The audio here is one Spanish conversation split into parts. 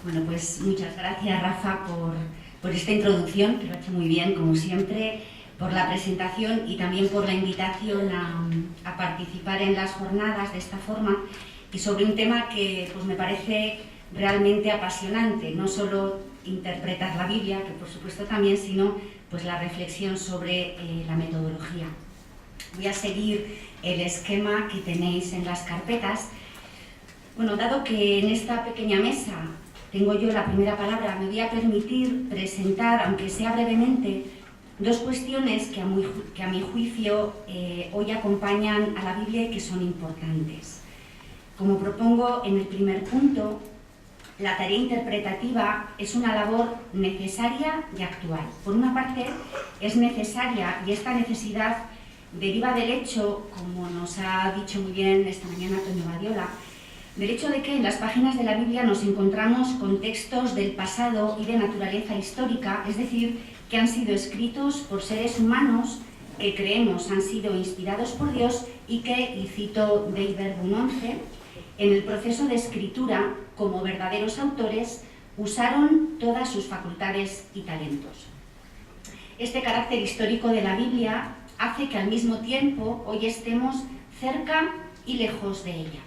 Bueno, pues muchas gracias, Rafa, por esta introducción, que lo ha hecho muy bien, como siempre, por la presentación y también por la invitación a participar en las jornadas de esta forma y sobre un tema que pues, me parece realmente apasionante, no solo interpretar la Biblia, que por supuesto también, sino pues, la reflexión sobre la metodología. Voy a seguir el esquema que tenéis en las carpetas. Bueno, dado que en esta pequeña mesa tengo yo la primera palabra, me voy a permitir presentar, aunque sea brevemente, dos cuestiones que a mi juicio hoy acompañan a la Biblia y que son importantes. Como propongo en el primer punto, la tarea interpretativa es una labor necesaria y actual. Por una parte, es necesaria y esta necesidad deriva del hecho, como nos ha dicho muy bien esta mañana Toño Badiola, del hecho de que en las páginas de la Biblia nos encontramos con textos del pasado y de naturaleza histórica, es decir, que han sido escritos por seres humanos que creemos han sido inspirados por Dios y que, y cito Dei Verbum 11, en el proceso de escritura, como verdaderos autores, usaron todas sus facultades y talentos. Este carácter histórico de la Biblia hace que al mismo tiempo hoy estemos cerca y lejos de ella.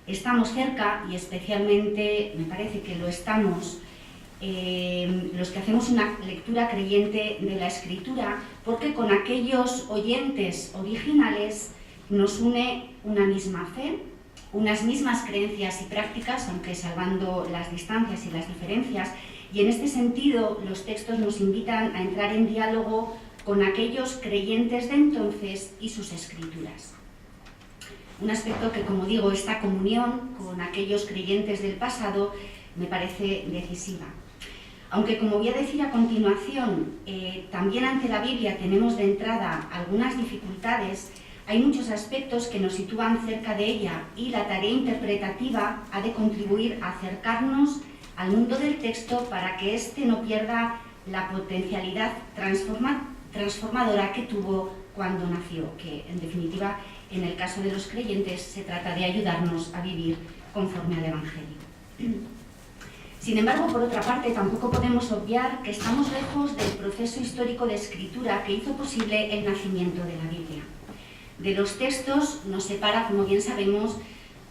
Estamos cerca, y especialmente me parece que lo estamos, los que hacemos una lectura creyente de la Escritura, porque con aquellos oyentes originales nos une una misma fe, unas mismas creencias y prácticas, aunque salvando las distancias y las diferencias, y en este sentido los textos nos invitan a entrar en diálogo con aquellos creyentes de entonces y sus escrituras. Un aspecto que, como digo, esta comunión con aquellos creyentes del pasado me parece decisiva. Aunque, como voy a decir a continuación, también ante la Biblia tenemos de entrada algunas dificultades, hay muchos aspectos que nos sitúan cerca de ella y la tarea interpretativa ha de contribuir a acercarnos al mundo del texto para que éste no pierda la potencialidad transformadora que tuvo cuando nació, que en definitiva en el caso de los creyentes se trata de ayudarnos a vivir conforme al Evangelio. Sin embargo, por otra parte, tampoco podemos obviar que estamos lejos del proceso histórico de escritura que hizo posible el nacimiento de la Biblia. De los textos nos separa, como bien sabemos,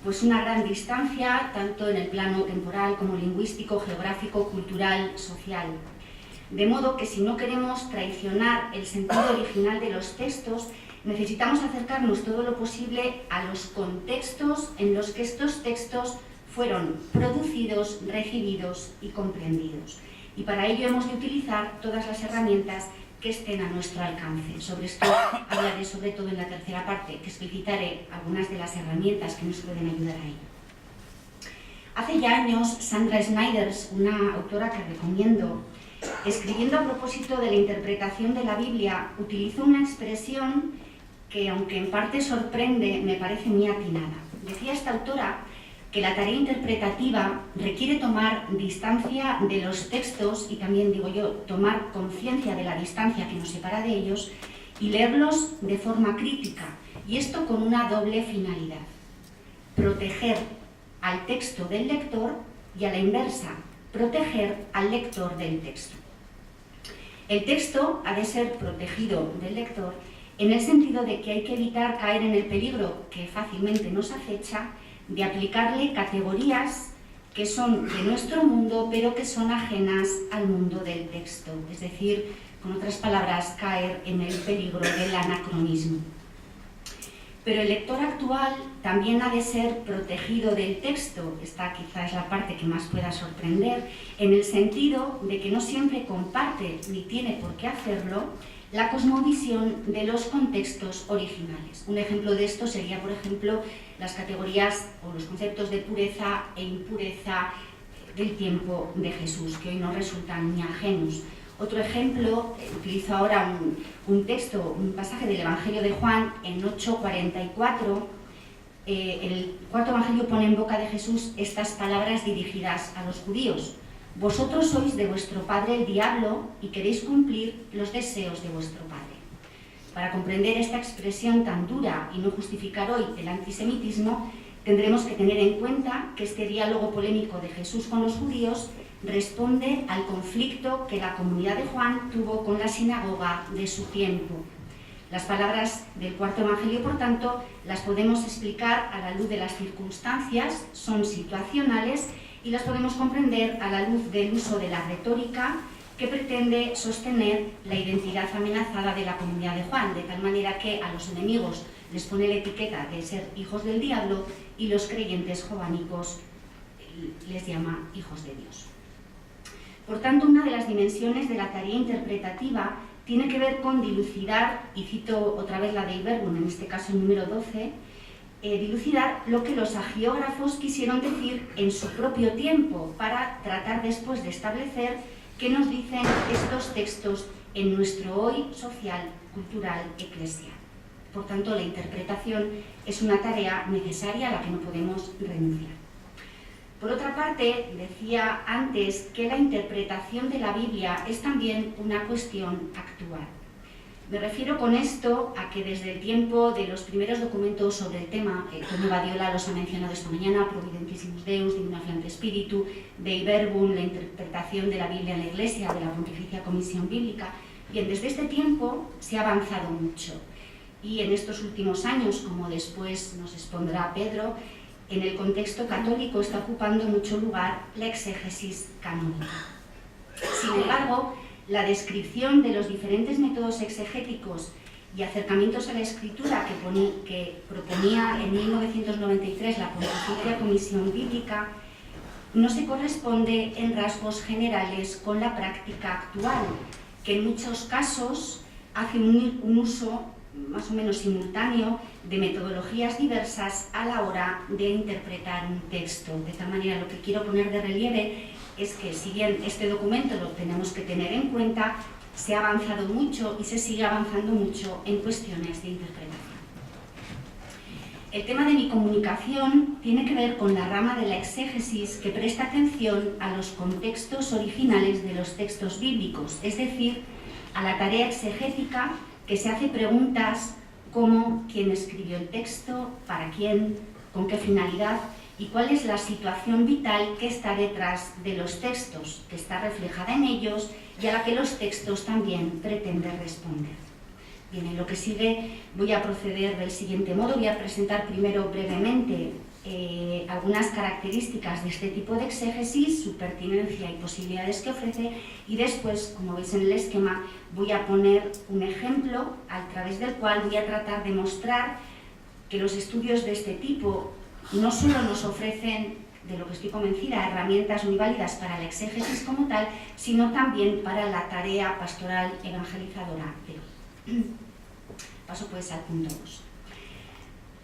pues una gran distancia, tanto en el plano temporal como lingüístico, geográfico, cultural, social. De modo que si no queremos traicionar el sentido original de los textos, necesitamos acercarnos todo lo posible a los contextos en los que estos textos fueron producidos, recibidos y comprendidos. Y para ello hemos de utilizar todas las herramientas que estén a nuestro alcance. Sobre esto hablaré sobre todo en la tercera parte, que explicitaré algunas de las herramientas que nos pueden ayudar a ello. Hace ya años, Sandra Snyders, una autora que recomiendo, escribiendo a propósito de la interpretación de la Biblia, utilizó una expresión que, aunque en parte sorprende, me parece muy atinada. Decía esta autora que la tarea interpretativa requiere tomar distancia de los textos y también, digo yo, tomar conciencia de la distancia que nos separa de ellos y leerlos de forma crítica, y esto con una doble finalidad: proteger al texto del lector y, a la inversa, proteger al lector del texto. El texto ha de ser protegido del lector en el sentido de que hay que evitar caer en el peligro que fácilmente nos acecha de aplicarle categorías que son de nuestro mundo pero que son ajenas al mundo del texto, es decir, con otras palabras, caer en el peligro del anacronismo. Pero el lector actual también ha de ser protegido del texto, esta quizá es la parte que más pueda sorprender, en el sentido de que no siempre comparte ni tiene por qué hacerlo la cosmovisión de los contextos originales. Un ejemplo de esto sería, por ejemplo, las categorías o los conceptos de pureza e impureza del tiempo de Jesús, que hoy nos resultan muy ajenos. Otro ejemplo, utilizo ahora un texto, un pasaje del Evangelio de Juan en 8:44. El cuarto Evangelio pone en boca de Jesús estas palabras dirigidas a los judíos: vosotros sois de vuestro padre el diablo y queréis cumplir los deseos de vuestro padre. Para comprender esta expresión tan dura y no justificar hoy el antisemitismo, Tendremos que tener en cuenta que este diálogo polémico de Jesús con los judíos responde al conflicto que la comunidad de Juan tuvo con la sinagoga de su tiempo. Las palabras del cuarto evangelio, por tanto, las podemos explicar a la luz de las circunstancias, son situacionales y las podemos comprender a la luz del uso de la retórica que pretende sostener la identidad amenazada de la comunidad de Juan, de tal manera que a los enemigos les pone la etiqueta de ser hijos del diablo y los creyentes jovánicos les llama hijos de Dios. Por tanto, una de las dimensiones de la tarea interpretativa tiene que ver con dilucidar, y cito otra vez la de Verbum, en este caso el número 12, dilucidar lo que los agiógrafos quisieron decir en su propio tiempo para tratar después de establecer qué nos dicen estos textos en nuestro hoy social, cultural, eclesial. Por tanto, la interpretación es una tarea necesaria a la que no podemos renunciar. Por otra parte, decía antes que la interpretación de la Biblia es también una cuestión actual. Me refiero con esto a que desde el tiempo de los primeros documentos sobre el tema, Antonio Badiola los ha mencionado esta mañana, Providentissimus Deus, Divina Flammante Spiritu, Dei Verbum, la interpretación de la Biblia en la Iglesia, de la Pontificia Comisión Bíblica. Bien, desde este tiempo se ha avanzado mucho. Y en estos últimos años, como después nos expondrá Pedro, en el contexto católico está ocupando mucho lugar la exégesis canónica. Sin embargo, la descripción de los diferentes métodos exegéticos y acercamientos a la escritura que proponía en 1993 la Pontificia Comisión Bíblica no se corresponde en rasgos generales con la práctica actual, que en muchos casos hace un uso más o menos simultáneo de metodologías diversas a la hora de interpretar un texto. De tal manera, lo que quiero poner de relieve es que, si bien este documento lo tenemos que tener en cuenta, se ha avanzado mucho y se sigue avanzando mucho en cuestiones de interpretación. El tema de mi comunicación tiene que ver con la rama de la exégesis que presta atención a los contextos originales de los textos bíblicos, es decir, a la tarea exegética que se hace preguntas como quién escribió el texto, para quién, con qué finalidad y cuál es la situación vital que está detrás de los textos, que está reflejada en ellos y a la que los textos también pretenden responder. Bien, en lo que sigue voy a proceder del siguiente modo. Voy a presentar primero brevemente algunas características de este tipo de exégesis, su pertinencia y posibilidades que ofrece, y después, como veis en el esquema, voy a poner un ejemplo a través del cual voy a tratar de mostrar que los estudios de este tipo no solo nos ofrecen, de lo que estoy convencida, herramientas muy válidas para la exégesis como tal, sino también para la tarea pastoral evangelizadora de hoy. Paso pues al punto 2.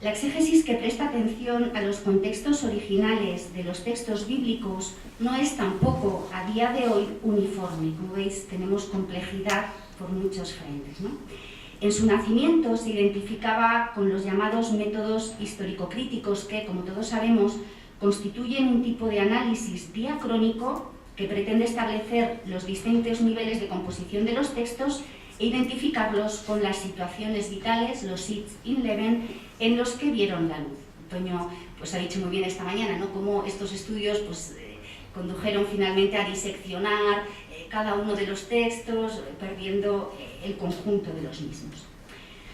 La exégesis que presta atención a los contextos originales de los textos bíblicos no es tampoco a día de hoy uniforme. Como veis, tenemos complejidad por muchos frentes, ¿no? En su nacimiento se identificaba con los llamados métodos histórico-críticos que, como todos sabemos, constituyen un tipo de análisis diacrónico que pretende establecer los distintos niveles de composición de los textos e identificarlos con las situaciones vitales, los sits in leven, en los que vieron la luz. Antonio pues, ha dicho muy bien esta mañana, ¿no?, cómo estos estudios pues, condujeron finalmente a diseccionar cada uno de los textos, perdiendo el conjunto de los mismos.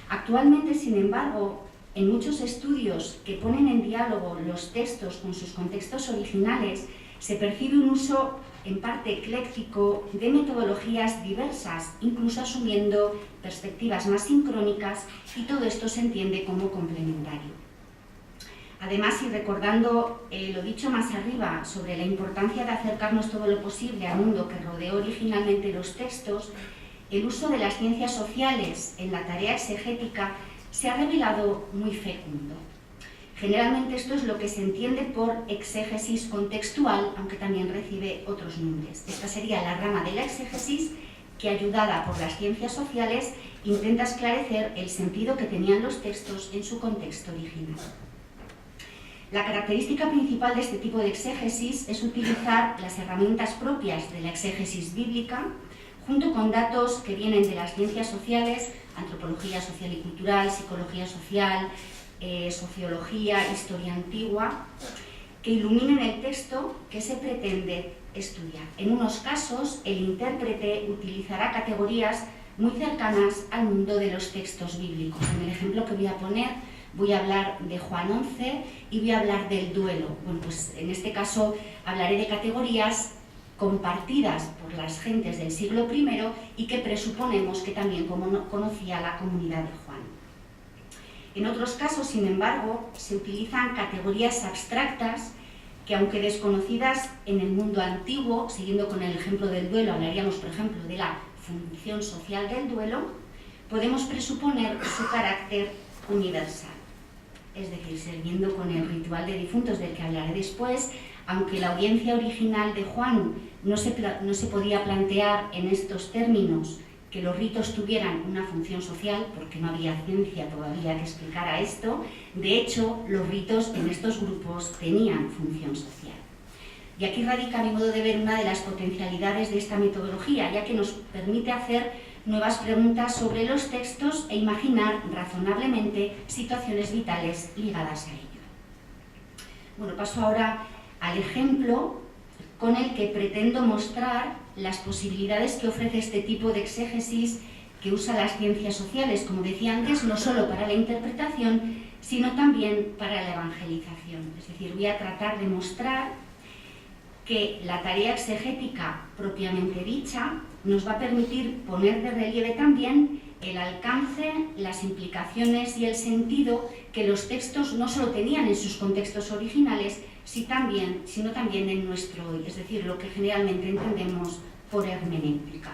Actualmente, sin embargo, en muchos estudios que ponen en diálogo los textos con sus contextos originales, se percibe un uso en parte ecléctico de metodologías diversas, incluso asumiendo perspectivas más sincrónicas, y todo esto se entiende como complementario. Además, y recordando lo dicho más arriba sobre la importancia de acercarnos todo lo posible al mundo que rodeó originalmente los textos, el uso de las ciencias sociales en la tarea exegética se ha revelado muy fecundo. Generalmente esto es lo que se entiende por exégesis contextual, aunque también recibe otros nombres. Esta sería la rama de la exégesis que, ayudada por las ciencias sociales, intenta esclarecer el sentido que tenían los textos en su contexto original. La característica principal de este tipo de exégesis es utilizar las herramientas propias de la exégesis bíblica, junto con datos que vienen de las ciencias sociales, antropología social y cultural, psicología social, sociología, historia antigua, que iluminen el texto que se pretende estudiar. En unos casos, el intérprete utilizará categorías muy cercanas al mundo de los textos bíblicos. En el ejemplo que voy a poner, voy a hablar de Juan 11 y voy a hablar del duelo. Bueno, pues en este caso hablaré de categorías compartidas por las gentes del siglo I y que presuponemos que también conocía la comunidad de Juan. En otros casos, sin embargo, se utilizan categorías abstractas que, aunque desconocidas en el mundo antiguo, siguiendo con el ejemplo del duelo, hablaríamos, por ejemplo, de la función social del duelo, podemos presuponer su carácter universal. Es decir, siguiendo con el ritual de difuntos del que hablaré después, aunque la audiencia original de Juan no se podía plantear en estos términos que los ritos tuvieran una función social, porque no había ciencia todavía que explicara esto, de hecho, los ritos en estos grupos tenían función social. Y aquí radica, a mi modo de ver, una de las potencialidades de esta metodología, ya que nos permite hacer nuevas preguntas sobre los textos e imaginar razonablemente situaciones vitales ligadas a ello. Bueno, paso ahora al ejemplo con el que pretendo mostrar las posibilidades que ofrece este tipo de exégesis que usa las ciencias sociales, como decía antes, no solo para la interpretación, sino también para la evangelización. Es decir, voy a tratar de mostrar que la tarea exegética propiamente dicha nos va a permitir poner de relieve también el alcance, las implicaciones y el sentido que los textos no solo tenían en sus contextos originales, sino también en nuestro hoy, es decir, lo que generalmente entendemos por hermenéutica.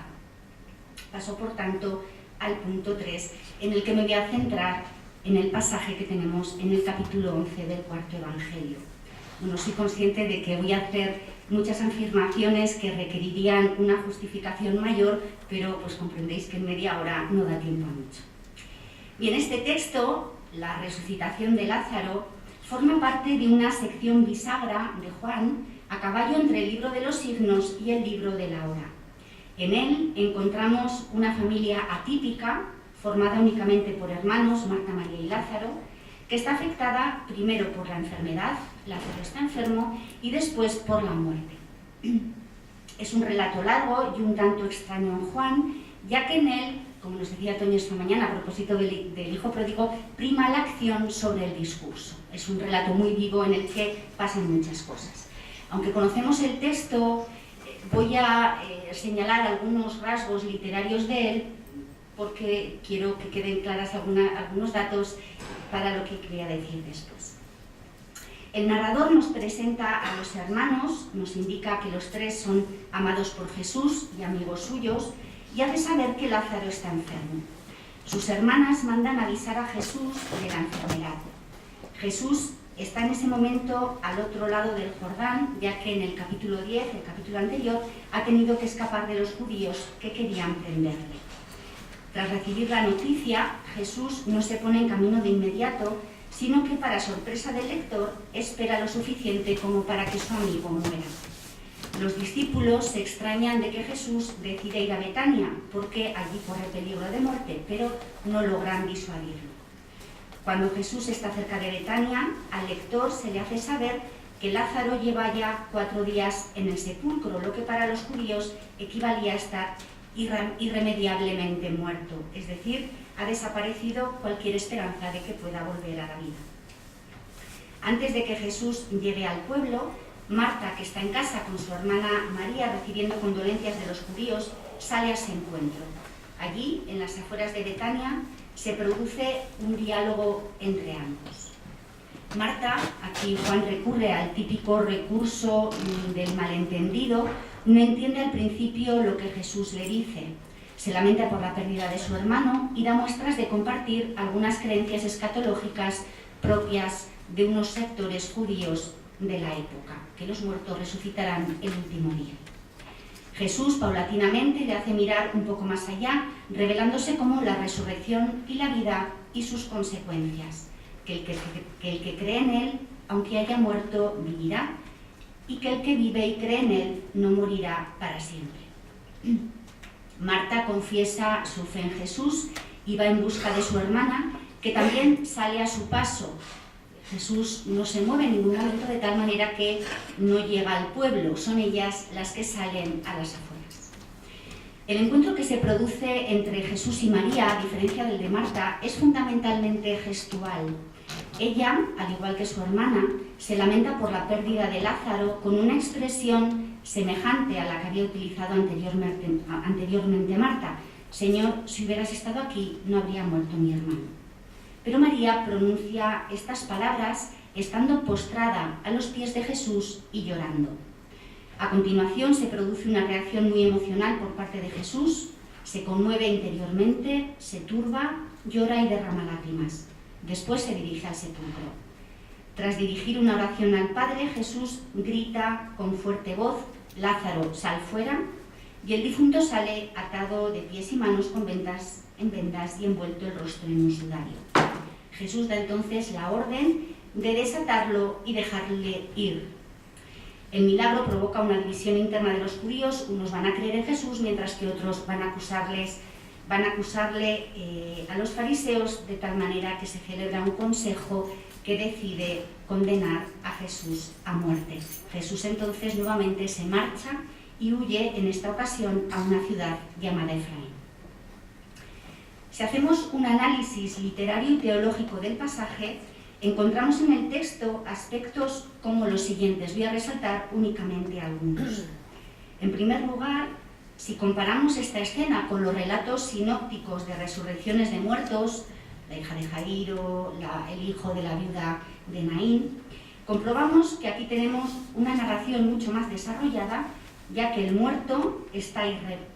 Paso, por tanto, al punto 3, en el que me voy a centrar en el pasaje que tenemos en el capítulo 11 del cuarto Evangelio. Bueno, soy consciente de que voy a hacer muchas afirmaciones que requerirían una justificación mayor, pero pues comprendéis que en media hora no da tiempo a mucho. Bien, este texto, la resucitación de Lázaro, forma parte de una sección bisagra de Juan, a caballo entre el libro de los signos y el libro de la hora. En él encontramos una familia atípica, formada únicamente por hermanos, Marta, María y Lázaro, que está afectada primero por la enfermedad, Lázaro está enfermo, y después por la muerte. Es un relato largo y un tanto extraño en Juan, ya que en él, como nos decía Toño esta mañana a propósito del hijo pródigo, prima la acción sobre el discurso. Es un relato muy vivo en el que pasan muchas cosas. Aunque conocemos el texto, voy a señalar algunos rasgos literarios de él, porque quiero que queden claras algunos datos para lo que quería decir después. El narrador nos presenta a los hermanos, nos indica que los tres son amados por Jesús y amigos suyos, y hace saber que Lázaro está enfermo. Sus hermanas mandan avisar a Jesús de la enfermedad. Jesús está en ese momento al otro lado del Jordán, ya que en el capítulo 10, el capítulo anterior, ha tenido que escapar de los judíos que querían prenderle. Tras recibir la noticia, Jesús no se pone en camino de inmediato, sino que, para sorpresa del lector, espera lo suficiente como para que su amigo muera. Los discípulos se extrañan de que Jesús decida ir a Betania, porque allí corre peligro de muerte, pero no logran disuadirlo. Cuando Jesús está cerca de Betania, al lector se le hace saber que Lázaro lleva ya 4 días en el sepulcro, lo que para los judíos equivalía a estar irremediablemente muerto, es decir, ha desaparecido cualquier esperanza de que pueda volver a la vida. Antes de que Jesús llegue al pueblo, Marta, que está en casa con su hermana María recibiendo condolencias de los judíos, sale a su encuentro. Allí, en las afueras de Betania, se produce un diálogo entre ambos. Marta, aquí Juan recurre al típico recurso del malentendido, no entiende al principio lo que Jesús le dice. Se lamenta por la pérdida de su hermano y da muestras de compartir algunas creencias escatológicas propias de unos sectores judíos de la época, que los muertos resucitarán el último día. Jesús paulatinamente le hace mirar un poco más allá, revelándose como la resurrección y la vida y sus consecuencias, que el que cree en él, aunque haya muerto, vivirá, y que el que vive y cree en él no morirá para siempre. Marta confiesa su fe en Jesús y va en busca de su hermana, que también sale a su paso. Jesús no se mueve en ningún momento de tal manera que no llega al pueblo, son ellas las que salen a las afueras. El encuentro que se produce entre Jesús y María, a diferencia del de Marta, es fundamentalmente gestual. Ella, al igual que su hermana, se lamenta por la pérdida de Lázaro con una expresión semejante a la que había utilizado anteriormente Marta: Señor, si hubieras estado aquí, no habría muerto mi hermano. Pero María pronuncia estas palabras estando postrada a los pies de Jesús y llorando. A continuación se produce una reacción muy emocional por parte de Jesús, se conmueve interiormente, se turba, llora y derrama lágrimas. Después se dirige al sepulcro. Tras dirigir una oración al Padre, Jesús grita con fuerte voz: Lázaro, sal fuera, y el difunto sale atado de pies y manos en vendas y envuelto el rostro en un sudario. Jesús da entonces la orden de desatarlo y dejarle ir. El milagro provoca una división interna de los judíos, unos van a creer en Jesús, mientras que otros van a acusarle a los fariseos, de tal manera que se celebra un consejo que decide condenar a Jesús a muerte. Jesús entonces nuevamente se marcha y huye en esta ocasión a una ciudad llamada Efraín. Si hacemos un análisis literario y teológico del pasaje, encontramos en el texto aspectos como los siguientes. Voy a resaltar únicamente algunos. En primer lugar, si comparamos esta escena con los relatos sinópticos de resurrecciones de muertos, la hija de Jairo, el hijo de la viuda de Naín, comprobamos que aquí tenemos una narración mucho más desarrollada, ya que el muerto está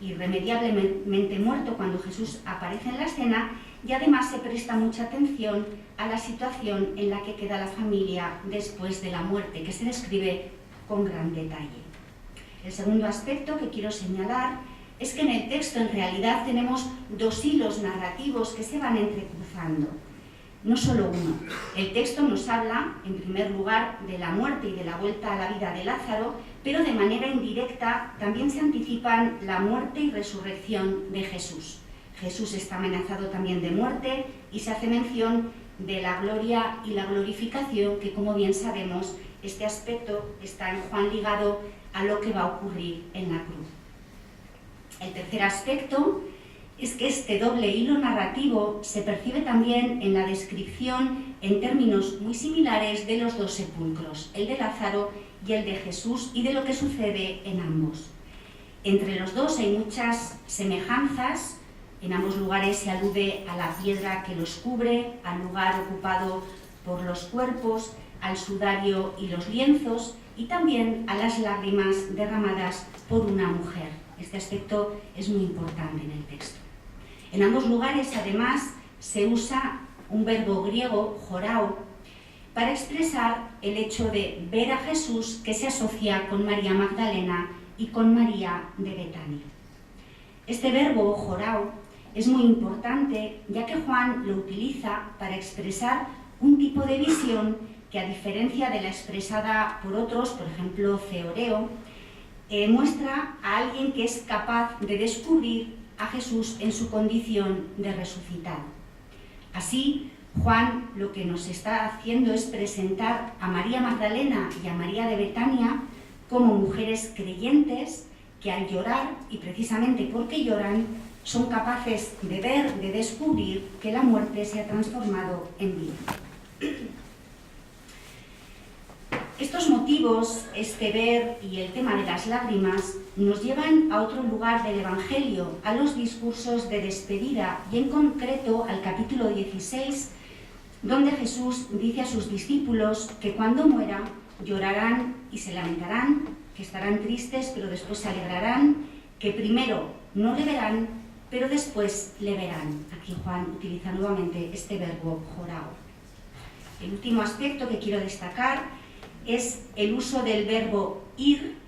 irremediablemente muerto cuando Jesús aparece en la escena, y además se presta mucha atención a la situación en la que queda la familia después de la muerte, que se describe con gran detalle. El segundo aspecto que quiero señalar es que en el texto en realidad tenemos dos hilos narrativos que se van entrecruzando, no solo uno. El texto nos habla, en primer lugar, de la muerte y de la vuelta a la vida de Lázaro, pero de manera indirecta también se anticipan la muerte y resurrección de Jesús. Jesús está amenazado también de muerte y se hace mención de la gloria y la glorificación, que, como bien sabemos, este aspecto está en Juan ligado a lo que va a ocurrir en la cruz. El tercer aspecto es que este doble hilo narrativo se percibe también en la descripción en términos muy similares de los dos sepulcros, el de Lázaro y el de Jesús, y de lo que sucede en ambos. Entre los dos hay muchas semejanzas. En ambos lugares se alude a la piedra que los cubre, al lugar ocupado por los cuerpos, al sudario y los lienzos, y también a las lágrimas derramadas por una mujer. Este aspecto es muy importante en el texto. En ambos lugares, además, se usa un verbo griego, jorao, para expresar el hecho de ver a Jesús, que se asocia con María Magdalena y con María de Betania. Este verbo, jorao, es muy importante, ya que Juan lo utiliza para expresar un tipo de visión que, a diferencia de la expresada por otros, por ejemplo, Ceoreo, muestra a alguien que es capaz de descubrir a Jesús en su condición de resucitado. Así, Juan lo que nos está haciendo es presentar a María Magdalena y a María de Betania como mujeres creyentes que, al llorar, y precisamente porque lloran, son capaces de ver, de descubrir que la muerte se ha transformado en vida. Estos motivos, este ver y el tema de las lágrimas, nos llevan a otro lugar del Evangelio, a los discursos de despedida, y en concreto al capítulo 16, donde Jesús dice a sus discípulos que cuando muera llorarán y se lamentarán, que estarán tristes pero después se alegrarán, que primero no le verán pero después le verán. Aquí Juan utiliza nuevamente este verbo jorao. El último aspecto que quiero destacar es el uso del verbo ir,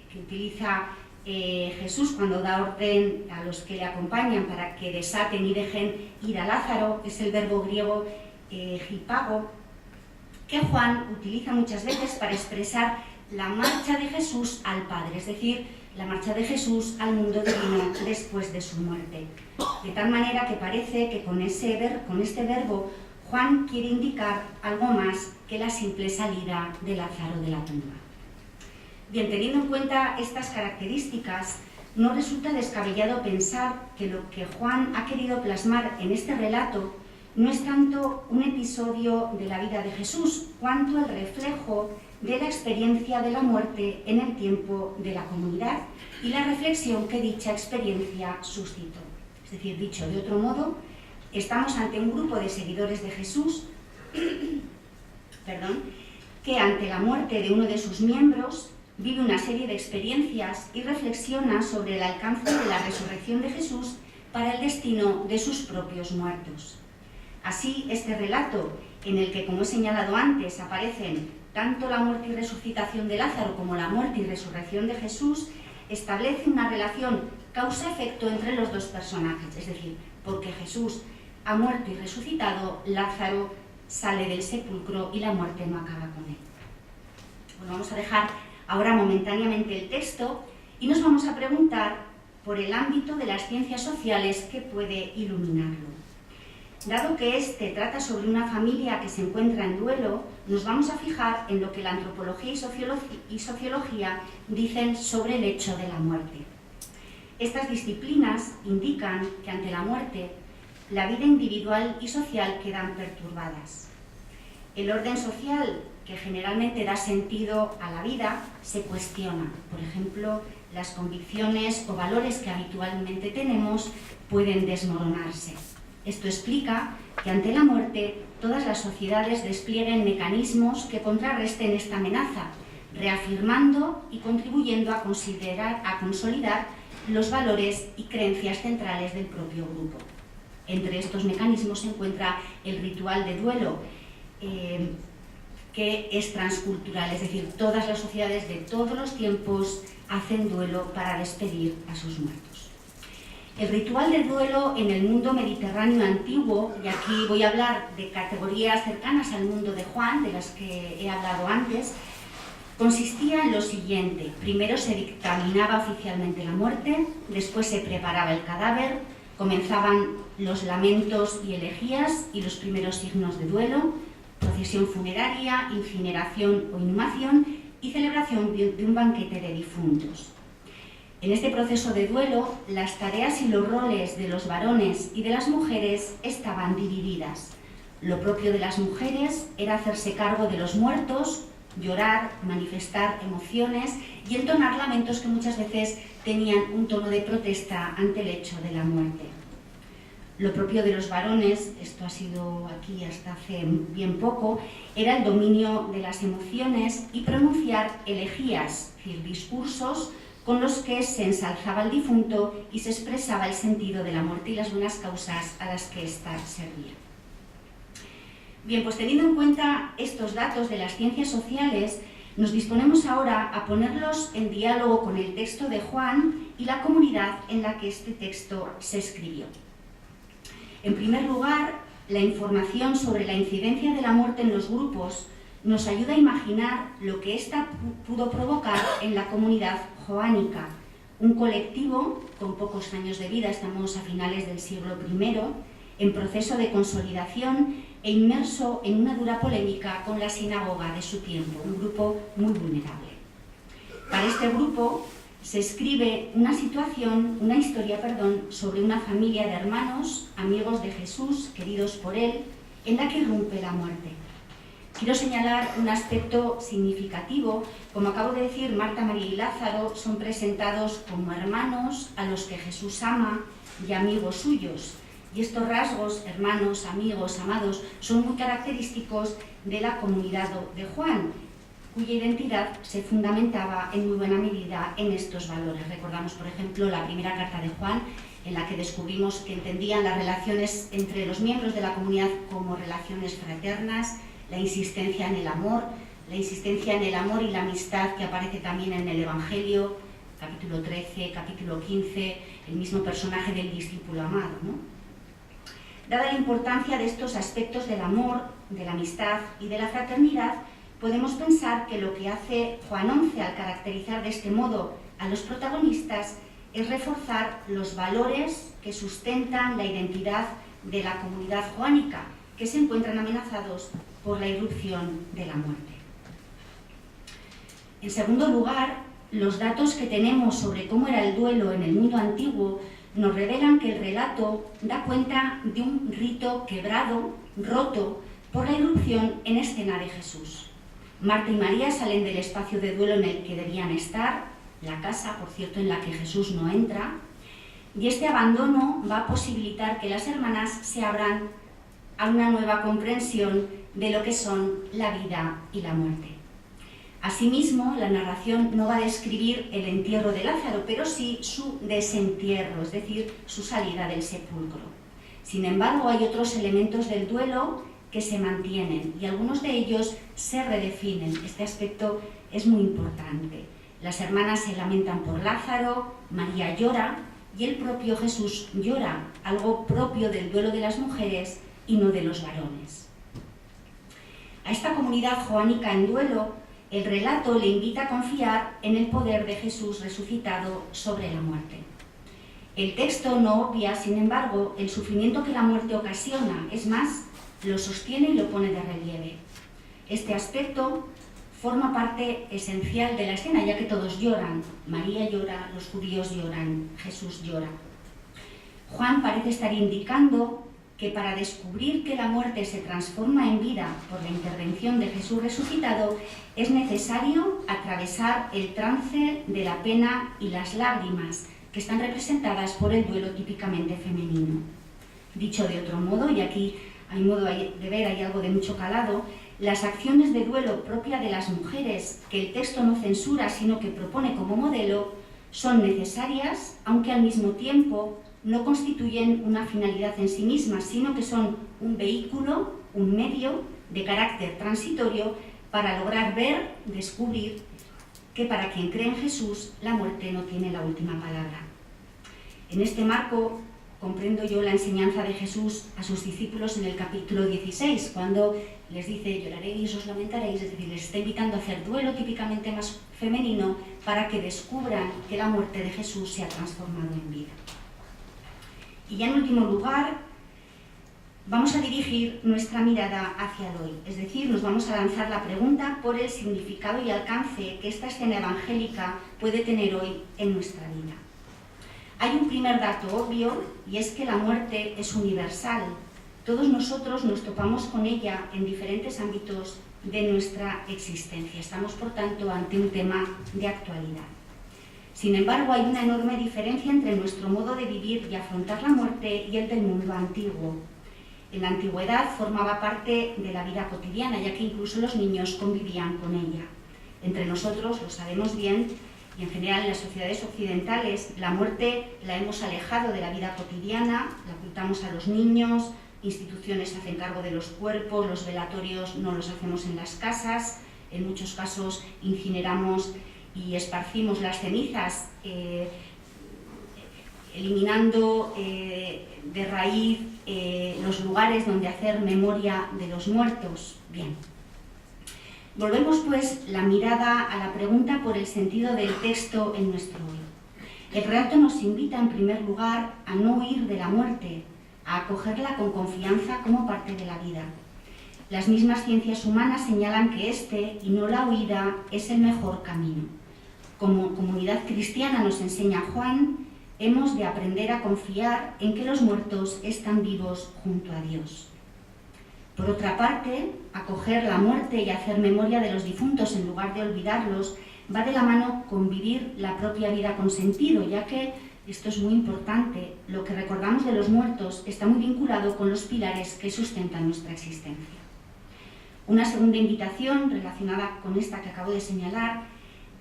que utiliza Jesús cuando da orden a los que le acompañan para que desaten y dejen ir a Lázaro. Es el verbo griego hipago, que Juan utiliza muchas veces para expresar la marcha de Jesús al Padre, es decir, la marcha de Jesús al mundo divino después de su muerte. De tal manera que parece que con este verbo Juan quiere indicar algo más que la simple salida de Lázaro de la tumba. Bien, teniendo en cuenta estas características, no resulta descabellado pensar que lo que Juan ha querido plasmar en este relato no es tanto un episodio de la vida de Jesús, cuanto el reflejo de la experiencia de la muerte en el tiempo de la comunidad y la reflexión que dicha experiencia suscitó. Es decir, dicho de otro modo, estamos ante un grupo de seguidores de Jesús que ante la muerte de uno de sus miembros vive una serie de experiencias y reflexiona sobre el alcance de la resurrección de Jesús para el destino de sus propios muertos. Así, este relato, en el que, como he señalado antes, aparecen tanto la muerte y resucitación de Lázaro como la muerte y resurrección de Jesús, establece una relación causa-efecto entre los dos personajes, es decir, porque Jesús ha muerto y resucitado, Lázaro sale del sepulcro y la muerte no acaba con él. Bueno, vamos a dejar ahora momentáneamente el texto y nos vamos a preguntar por el ámbito de las ciencias sociales que puede iluminarlo. Dado que este trata sobre una familia que se encuentra en duelo, nos vamos a fijar en lo que la antropología y sociología dicen sobre el hecho de la muerte. Estas disciplinas indican que ante la muerte, la vida individual y social quedan perturbadas. El orden social, que generalmente da sentido a la vida, se cuestiona. Por ejemplo, las convicciones o valores que habitualmente tenemos pueden desmoronarse. Esto explica que ante la muerte todas las sociedades desplieguen mecanismos que contrarresten esta amenaza, reafirmando y contribuyendo a consolidar los valores y creencias centrales del propio grupo. Entre estos mecanismos se encuentra el ritual de duelo, que es transcultural, es decir, todas las sociedades de todos los tiempos hacen duelo para despedir a sus muertos. El ritual de duelo en el mundo mediterráneo antiguo, y aquí voy a hablar de categorías cercanas al mundo de Juan, de las que he hablado antes, consistía en lo siguiente. Primero se dictaminaba oficialmente la muerte, después se preparaba el cadáver, comenzaban los lamentos y elegías y los primeros signos de duelo, procesión funeraria, incineración o inhumación y celebración de un banquete de difuntos. En este proceso de duelo, las tareas y los roles de los varones y de las mujeres estaban divididas. Lo propio de las mujeres era hacerse cargo de los muertos, llorar, manifestar emociones y entonar lamentos que muchas veces tenían un tono de protesta ante el hecho de la muerte. Lo propio de los varones, esto ha sido aquí hasta hace bien poco, era el dominio de las emociones y pronunciar elegías, es decir, discursos con los que se ensalzaba al difunto y se expresaba el sentido de la muerte y las buenas causas a las que ésta servía. Bien, pues teniendo en cuenta estos datos de las ciencias sociales, nos disponemos ahora a ponerlos en diálogo con el texto de Juan y la comunidad en la que este texto se escribió. En primer lugar, la información sobre la incidencia de la muerte en los grupos nos ayuda a imaginar lo que ésta pudo provocar en la comunidad joánica, un colectivo con pocos años de vida, estamos a finales del siglo I, en proceso de consolidación e inmerso en una dura polémica con la sinagoga de su tiempo, un grupo muy vulnerable. Para este grupo se escribe una historia sobre una familia de hermanos, amigos de Jesús, queridos por él, en la que irrumpe la muerte. Quiero señalar un aspecto significativo. Como acabo de decir, Marta, María y Lázaro son presentados como hermanos a los que Jesús ama y amigos suyos. Y estos rasgos, hermanos, amigos, amados, son muy característicos de la comunidad de Juan, cuya identidad se fundamentaba en muy buena medida en estos valores. Recordamos, por ejemplo, la primera carta de Juan, en la que descubrimos que entendían las relaciones entre los miembros de la comunidad como relaciones fraternas, la insistencia en el amor y la amistad que aparece también en el Evangelio, capítulo 13, capítulo 15, el mismo personaje del discípulo amado, ¿no? Dada la importancia de estos aspectos del amor, de la amistad y de la fraternidad, podemos pensar que lo que hace Juan 11 al caracterizar de este modo a los protagonistas es reforzar los valores que sustentan la identidad de la comunidad joánica, que se encuentran amenazados por la irrupción de la muerte. En segundo lugar, los datos que tenemos sobre cómo era el duelo en el mundo antiguo nos revelan que el relato da cuenta de un rito quebrado, roto, por la irrupción en escena de Jesús. Marta y María salen del espacio de duelo en el que debían estar, la casa, por cierto, en la que Jesús no entra, y este abandono va a posibilitar que las hermanas se abran a una nueva comprensión de lo que son la vida y la muerte. Asimismo, la narración no va a describir el entierro de Lázaro, pero sí su desentierro, es decir, su salida del sepulcro. Sin embargo, hay otros elementos del duelo que se mantienen y algunos de ellos se redefinen. Este aspecto es muy importante. Las hermanas se lamentan por Lázaro, María llora y el propio Jesús llora, algo propio del duelo de las mujeres y no de los varones. A esta comunidad joánica en duelo, el relato le invita a confiar en el poder de Jesús resucitado sobre la muerte. El texto no obvia, sin embargo, el sufrimiento que la muerte ocasiona, es más, lo sostiene y lo pone de relieve. Este aspecto forma parte esencial de la escena, ya que todos lloran. María llora, los judíos lloran, Jesús llora. Juan parece estar indicando que para descubrir que la muerte se transforma en vida por la intervención de Jesús resucitado, es necesario atravesar el trance de la pena y las lágrimas, que están representadas por el duelo típicamente femenino. Dicho de otro modo, y aquí hay modo de ver, hay algo de mucho calado, las acciones de duelo propia de las mujeres, que el texto no censura, sino que propone como modelo, son necesarias, aunque al mismo tiempo no constituyen una finalidad en sí mismas, sino que son un vehículo, un medio de carácter transitorio para lograr ver, descubrir que para quien cree en Jesús, la muerte no tiene la última palabra. En este marco comprendo yo la enseñanza de Jesús a sus discípulos en el capítulo 16, cuando les dice, lloraréis, os lamentaréis, es decir, les está invitando a hacer duelo típicamente más femenino para que descubran que la muerte de Jesús se ha transformado en vida. Y ya en último lugar, vamos a dirigir nuestra mirada hacia el hoy, es decir, nos vamos a lanzar la pregunta por el significado y alcance que esta escena evangélica puede tener hoy en nuestra vida. Hay un primer dato obvio y es que la muerte es universal. Todos nosotros nos topamos con ella en diferentes ámbitos de nuestra existencia. Estamos, por tanto, ante un tema de actualidad. Sin embargo, hay una enorme diferencia entre nuestro modo de vivir y afrontar la muerte y el del mundo antiguo. En la antigüedad formaba parte de la vida cotidiana, ya que incluso los niños convivían con ella. Entre nosotros, lo sabemos bien, y en general en las sociedades occidentales, la muerte la hemos alejado de la vida cotidiana, la ocultamos a los niños, instituciones se hacen cargo de los cuerpos, los velatorios no los hacemos en las casas, en muchos casos incineramos y esparcimos las cenizas, eliminando de raíz los lugares donde hacer memoria de los muertos. Bien. Volvemos pues la mirada a la pregunta por el sentido del texto en nuestro hoy. El relato nos invita en primer lugar a no huir de la muerte, a acogerla con confianza como parte de la vida. Las mismas ciencias humanas señalan que este, y no la huida, es el mejor camino. Como comunidad cristiana, nos enseña Juan, hemos de aprender a confiar en que los muertos están vivos junto a Dios. Por otra parte, acoger la muerte y hacer memoria de los difuntos en lugar de olvidarlos va de la mano con vivir la propia vida con sentido, ya que, esto es muy importante, lo que recordamos de los muertos está muy vinculado con los pilares que sustentan nuestra existencia. Una segunda invitación relacionada con esta que acabo de señalar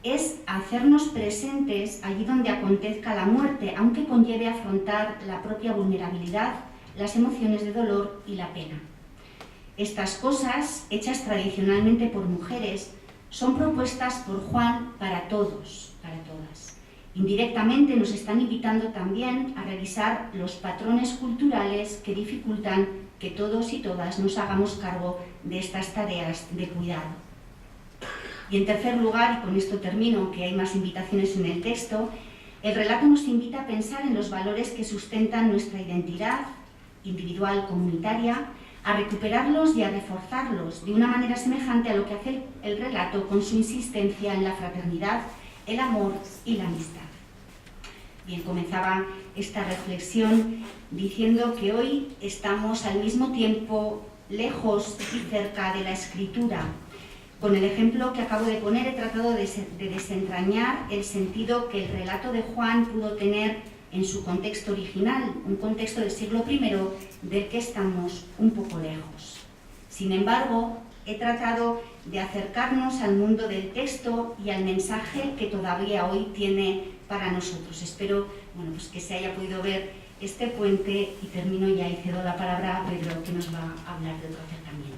es hacernos presentes allí donde acontezca la muerte, aunque conlleve afrontar la propia vulnerabilidad, las emociones de dolor y la pena. Estas cosas, hechas tradicionalmente por mujeres, son propuestas por Juan para todos, para todas. Indirectamente nos están invitando también a revisar los patrones culturales que dificultan que todos y todas nos hagamos cargo de estas tareas de cuidado. Y en tercer lugar, y con esto termino, aunque hay más invitaciones en el texto, el relato nos invita a pensar en los valores que sustentan nuestra identidad individual, comunitaria, a recuperarlos y a reforzarlos de una manera semejante a lo que hace el relato con su insistencia en la fraternidad, el amor y la amistad. Bien, comenzaba esta reflexión diciendo que hoy estamos al mismo tiempo lejos y cerca de la escritura. Con el ejemplo que acabo de poner he tratado de desentrañar el sentido que el relato de Juan pudo tener en su contexto original, un contexto del siglo I del que estamos un poco lejos. Sin embargo, he tratado de acercarnos al mundo del texto y al mensaje que todavía hoy tiene para nosotros. Espero pues que se haya podido ver este puente y termino ya y cedo la palabra a Pedro, que nos va a hablar de otro acercamiento.